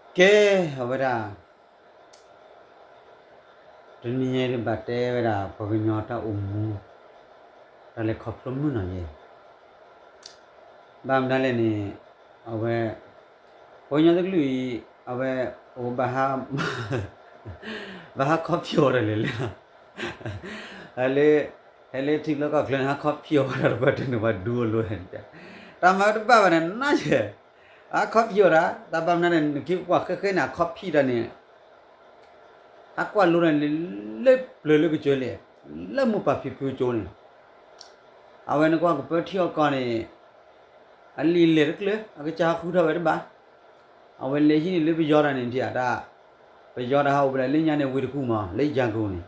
Ke awara dunia ni bate awara pagnyota ummu dale khoplum nu na ye bam dale ni awe ponya de lui awe o baha baha khopyo re le hele thik lo ka klen ha khopyo ra ba de no ba du lo hen ta ma ba ba na ye a khopyo ra ta bam na ne ki kwa khe na khoppi da ne a kwa lo ne le ke chwe le mu pa phi phu cho ne awe ne kwa ko thio ka ne a li le kle a ka cha khu tha ba de ba awe le hi ni le bi yo ra ne ti a da bi yo da ha o ba le nya ne wi de ku ma le jan ko ne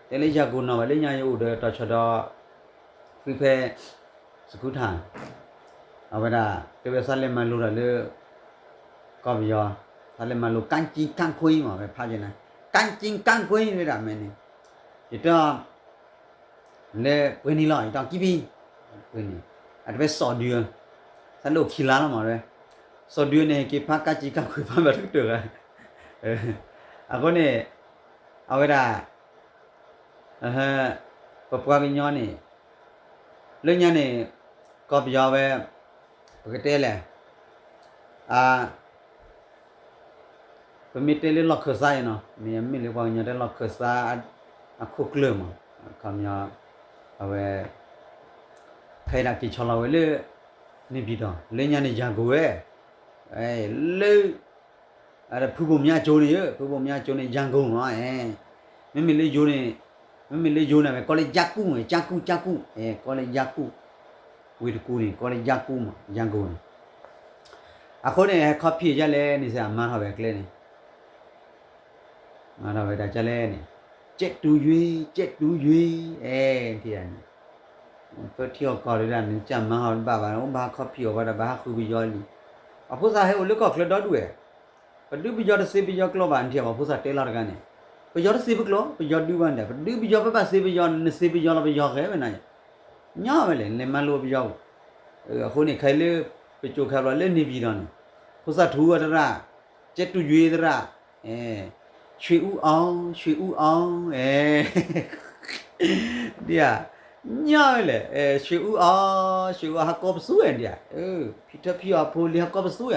te le ja ko na ba le nya yo de ta cha da phi pheสกุทานเอาไปได้เก็บสาเลมันรู้ละเลยก็ไปยอสาเลมันรู้กันจริงกันคุยมาไปพาเจนะกันจริงกันคุยเลยละแม่นี่อีตอนเลยวันนี้ล่ะอีตอนกี่ปีวันนี้อาจจะเป็นสอดเดือนสนุกขี้ล้าแล้วมาเลยสอดเดือนเนี่ยเก็บพักกันจริงกันคุยพักแบบทุกเดือนเลยอ่ะก็เนี่ยเอาไปได้ปะปะกินย้อนนี่เรื่องนี้เนี่ยก็ไปยอไปปกติเลยเป็นมิตรเรื่องล็อกเคอร์ไซเนาะมีเรื่องว่าอย่างเรื่องล็อกเคอร์ไซคุกเลื่อมคำยาเอาไว้ใครนักกิจชลาเวลนี่พี่ต่อเรื่องนี้ยังกูเรื่องอะไรผู้บ่มยาโจนี่เยอะผู้บ่มยาโจนี่ยังกูเนาะไม่มีเรื่องโจนี่ไม่มีเรื่องโจนี่ก็เลยจักกู้ก็เลยจักกู้ဝီတကူနေကောလေယာကူမှာရန်ကုန်နေအခုနေခေါဖြည့်ရလဲနေစရာမှန်းတော့ပဲကလေးနေမှန်းတော့ပဲဒါကြလဲနေကြက်တူရွေးဒီကနေဖတ်ပြောကော်ရတာနေကြမှန်းဟောပါဘာခေါဖြည့်ရောဘာခူပြီးရောလီအခုစားဟဲ့လကောကလတော့တူရဲ့ပဒူပြီးရောစေပြီးရောကလောပါအန်တီမှာဖုစားတဲလာကနေပရောစေပြီးကလောပရောဒူဘန်တယ်ပဒူပြီးရောပစေပြီးရောနေစေပြီးရောလည်းရောခဲပဲနိုင်ညောပဲလေမလို့ပြောအခုနေခိုင်လေပချိုခါရလေနေပြီးတော့ဖုစားထူရတာကျက်တူရွေးတာရွှေဦးအောင်ဒီကညောလေရွှေဦးအောင်ဟာကောပဆူရတဲ့ဖိတဖိအဖိုလီဟာကောပဆူရ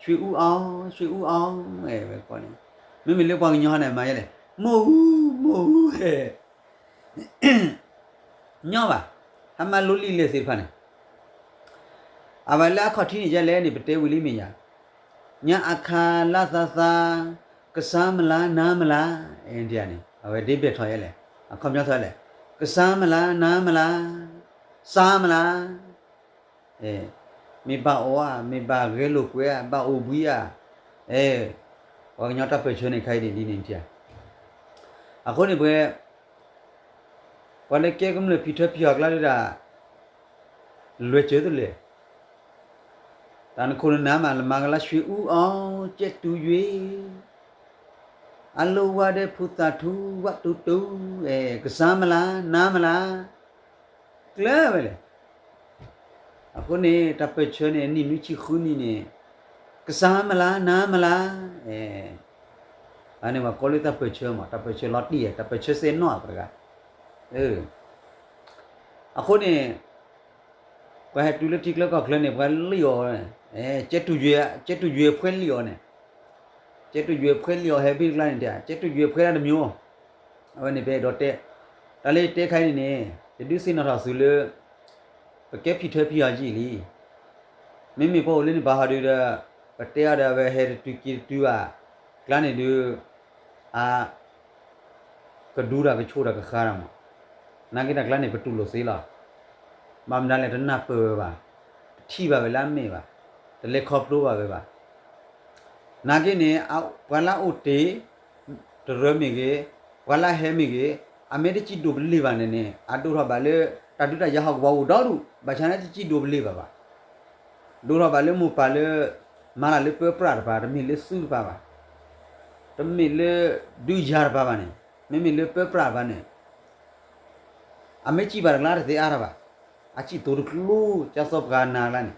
ရွှေဦးအောင်ပဲခေါ်နေမလေပေါင်းညောနေမှာရဲ့မို့ညောပါအမလိုလီလေစေဖာနေအဘလာခတိကြလဲနေပတဲဝီလီမညာညာအခါလာသာကစားမလားနားမလားအိန္ဒိယနေအဝဲဒီဘက်ထော်ရဲလေအခမြောက်ဆွဲလေကစားမလားနားမလားစားမလားမိဘအိုမိဘရဲလို့ကွယ်ဘာအိုဘူးဟောညောတပချွနေခိုင်ဒီနေတအခုနေပွဲဘာလဲကဲကမလို့ဖိထပြကလာတာလွယ်ကျတယ်လေတန်ခုနာမမင်္ဂလာရွှေဦးအောင်ကျက်တူရွေအလိုဝတဲ့ဖုတာထူဝတ်တူကစားမလားနားမလားကလဲပဲလေအခုနေတပချွနေနိမိချီခုနီနေကစားမလားနားမလားအနေမှာကောလီတပချွမှာတပချွလော်တီတပချွစင်နော်ပရကအခုနေဘာတူလတိကလကကလနေဘာလီယောကျက်တူရွေဖွင့်လီယောနေကျက်တူရွေဖွင့်လီယောဟဲဘီကလာနေတဲ့ကျက်တူရွေဖွင့်ရတဲ့မျိုးအဝနေပဲတော့တဲ့ဒါလေးတဲခိုင်းနေဒီဒီစင်တော့ဆူလေပကက်ဖိထဖိယာကြီးလီမိပေါ်လင်းဘာဟာဒီရပတဲရတဲ့ပဲဟဲတူကီတူကကလာနေလူကဒူရာကချိုးတာကခါရမှာနာကိတကလာနေပတူလို့စေးလားမမ်ဒါလည်းတနပ်ပေပါထီပါပဲလားမေပါတလေခေါပလိုပါပဲပါနာကိနေဝလာအိုတေဒရမီကေဝလာဟဲမီကေအမေတချီဒိုဘလီပါနေနေအတူရပါလေတတူတရဟောက်ဘောတော့လူဘာချာနေချီဒိုဘလီပါဒိုရပါလေမူပါလေမာလာလေပပရာပါတမီလေဆူပါတမီလေဒူဂျာပါပါနေမီလေပပရာပါနေအမေချီပါလာတဲ့အားရပါအချီတိုကလူကျဆော့ကနာလာနေ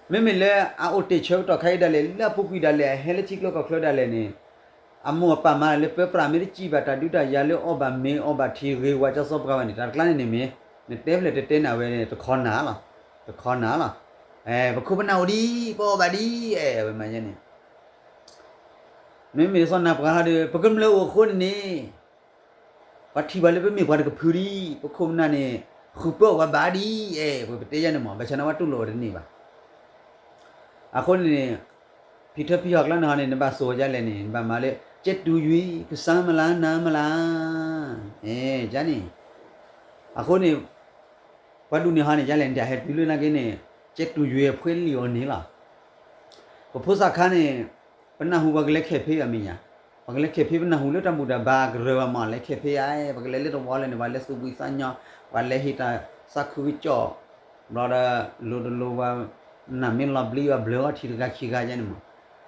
妹妹嘞，啊，我对球到开的嘞，那不比的嘞，还是几个个的嘞呢？啊，莫爸妈嘞，不然没得几把他丢的，也嘞，我把没，我把提给我就说不干的，但可能你没，你对不嘞？对那位呢，就看哪了，就看哪了，哎，不可不闹的，不把的，哎，为嘛呢？妹妹说那不干的，不跟不了我混呢，把提把嘞不没把这个铺的，不可那呢，胡不把把的，哎，不对呀呢嘛，不像那话都老的呢吧。အခုနေဖိထဖိဟကလနာနေနဘာဆိုကြလဲနေဘာမလဲကျက်တူရွေကစမ်းမလားနားမလားဂျာနေအခုနေဘာလူနေဟာနေကြလဲတဲ့ဟဲ့ဒီလိုနာကင်းနေကျက်တူရွေဖွေးလျော်နေလားပဖိုးစခါနေပနဟုဘကလက်ခဲဖေးအမညာဘကလက်ခဲဖေးပနဟုလက်တမှုတာဘာဂရဝမလက်ခဲဖေးအဲဘကလက်လက်တော့ဝါလဲနေဘာလက်စုပူစညာဘာလက်ဟီတာစခုဝိကျော်ဘာလိုလိုဘာနာမင်းလဘလီဘလောအထီကခိကကြနေမှာ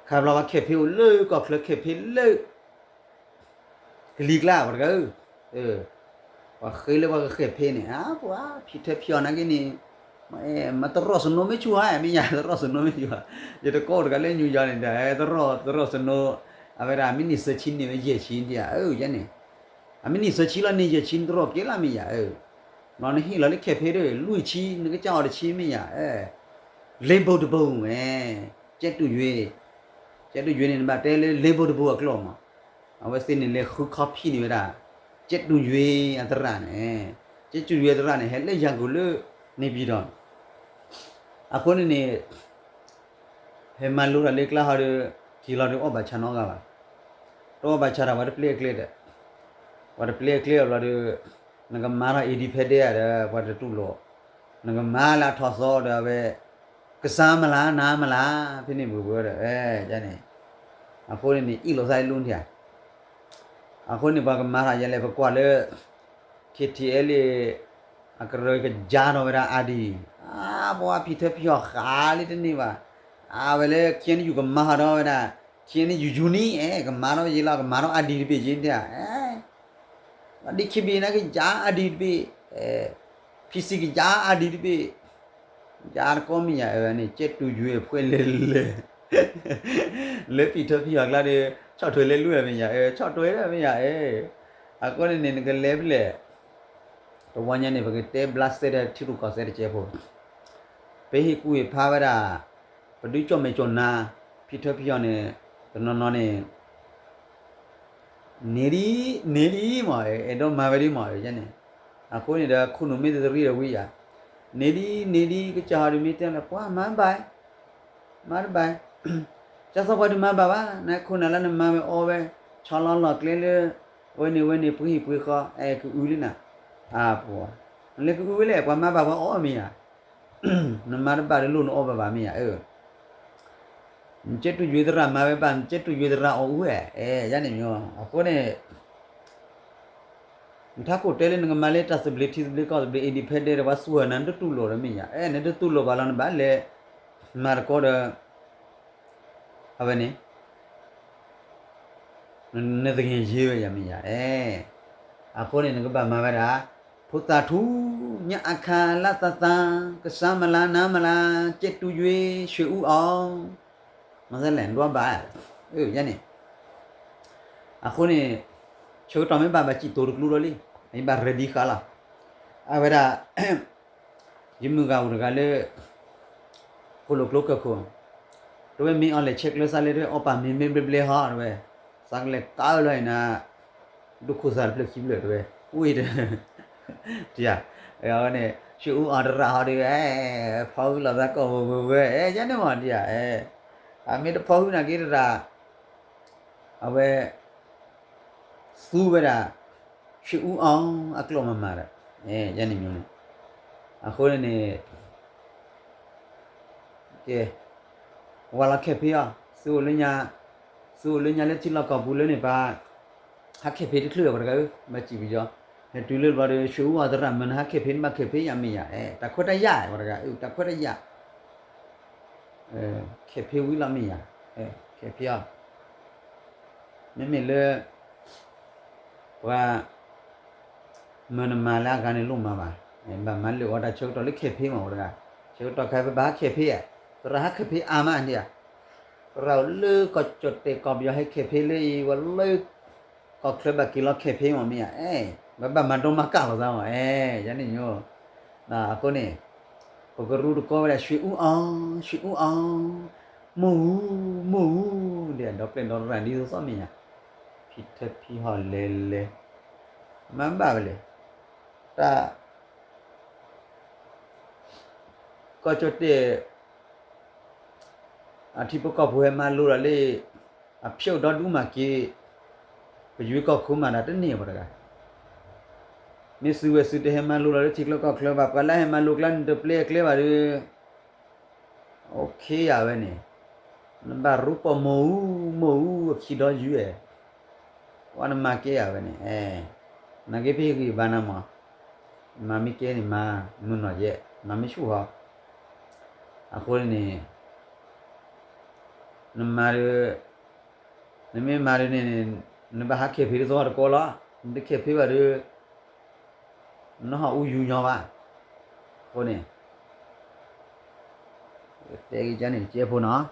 ခါဘလာခေဖေးလေကောခလခေဖေးလေကလီကလာဘာကောဘာခေလေဘာခေဖေးနေပွာဖိထဖြောနာကင်းနေမတရောစနိုမချူဟာမညာတရောစနိုမချူဟာရတကောကလည်းညူကြနေတဲ့တရောစနိုအဝရာမင်းစချင်းနေရချင်းတရားရနေအမင်းစချင်းလာနေရချင်းတရောပြေလာမရနော်နေဟီလာလေခေဖေးတွေလူချီနေကြောက်တဲ့ချင်းမရလင်းဘုတ်တပုံကျက်တူရွေနေမှာတဲလေလင်းဘုတ်တပုံကလောမှာအဝစင်းနေလေခုခဖီနေရတာကျက်တူရွေအတရနဲ့ကျက်တူရွေတရနဲ့ဟဲ့လက်ရကိုလေနေပြီးတော့အခုနေဟဲမလူရလေကလာဟာဒီလာတော့ဘာချနောကပါတော့ဘာချတာဘာပလေကလေးတဲ့ဘာပလေကလေးလာတော့ငါကမာရာအီဒီဖက်တဲ့ရဘာတူလို့ငါကမာလာထော်စောတယ်ပဲကစားမလားနားမလားဖြစ်နေဘူးပြောတယ်ကျန်နေအခုနေဤလိုဆိုင်လုံးတရားအခုနေဘာကမာရာရလဲဘကွာလေ KTL အကရကဂျာနိုဝရာအာဒီဘောဖိထပြောခါလေးတနေပါဝလေကျင်းယူကမာရောနာကျင်းယူနီကမာရောရေလာကမာရောအာဒီပြချင်းတရားဒီခိဘီနာကဂျာအာဒီပြဖိစီကဂျာအာဒီပြဂျာကောမီယာနေကျက်တူရွေဖွေလေလေဖိထပြောကလာတဲ့6ထွေလေလူရမညာ6ထွေရမညာအခုနေကလေဘလေဝါညာနေဘကတဲဘလတ်စတဲ့ထီရူကောစတဲ့ကျေဖို့ဘေဟီကူဖာဝရာပဒူချောမေချောနာဖိထပြောနေနော်နေနေရီမာတော့မာဝရီမာကျန်နေအခုနေတာခုနမေတရီရဝီယာနေရီကချာရီမီတဲပွားမန်ပိုင်ကျသဘာဒီမဘာနာခုနလာနမမေအောပဲချောလောကလေးလေဝနေပူခကူဦးလီနာပွာလေကူဦးလေပွားမဘာအောအမီယာနမရပါလို့အောဘာမီယာကျက်တူရွေဒရာမပဲပန်ကျက်တူရွေဒရာအောဦးရနေမျိုးအခုနေถ้าကိုတဲလင်းငမလေးတက်စဘလီတီစဘလီကောဘလီအင်ဒီပက်ဒဲဝါဆူနန်တူလိုရမညာနေတူလိုဘာလန်ဘာလေမာကောဒအဝနေနေတကယ်ရေးရမညာအခုနေငကဘာမဘာရာဖုတာထူညအခါလတတကစမလာနာမလားကျက်တူရွေရွှေဦးအောင်မစလန်တော့ဘာရနေအခုနေချိုးတော်မင်းဘာချီတိုရကလူလိုလီအိမ်ဘာရဒီခါလာအဝရာဂျမူကဝရကလေကိုလိုကလောကကိုတော့မင်းအလဲချက်လက်စားလေတော့ပါမင်းဘလဟာရယ်စားလေကားလိုက်နာဒုက္ခစားပလက်ခိဘလေတော့ဝေးတယ်တရားအဲ့နဲ့ရှူအာဒရာဟာဒီဖောက်လာတော့ကောပဲကျန်တယ်မတရားအမေတော့ဖောက်နာကိရတာအဝဲစူဝရာရှူအောင်အကလောမမာရညနေမျိုးနေအခုနေကဲဝါလာခေဖေးစူလညာလက်ချီလောက်ကောဘူးလည်းနေပါဟာခေဖေးတခလျော်ကြတယ်မကြည့်ပြီးတော့တူလို့ဘာလို့ရှူဝါဒရမန်ဟာခေဖေးမခေဖေးရမရတခွတ်တရဘာကတခွတ်တရခေဖေးဝီလာမရခေဖေးမမေလေว่ามันมาแล้วกันในลุ่มมาบ้ามันเลยว่าจะเชื่อตัวเล็กเข็บพี่มาหมดเลยเชื่อตัวใครไปบ้าเข็บพี่ตัว ra ha khe ama dia rau lư có chột tê có biểu hay khe phê lư và lư có khe bà kì lo khe phê mà mẹ bà mà đâu mà cả là sao mà cho nên nhớ là cô này cô có ru cô là suy u mù mù để đọc lên đó là đi sao mẹ phi thế phi họ lê mà bà về ta có chột tê thì bố có bùi mà lưu là lê phiêu đó đúng mà kia bây giờ có khung mà đã đến nhiều rồi cả nếu sự thế mà lưu là thì lúc có club bắp cái là mà lưu lần được play club vào ok à vậy nè nó bảo rúp vào mù khi đó dữ à quan mà kia à vậy nè nó cái phía cái bàn mà mi kia này mà muốn nói gì mà mi chú họ cô này nó mà này nó bảo hát kẹp phía rồi cô lo nó kẹp phía vào nó họ uyu nhau à cô này cái chân này chia phụ nó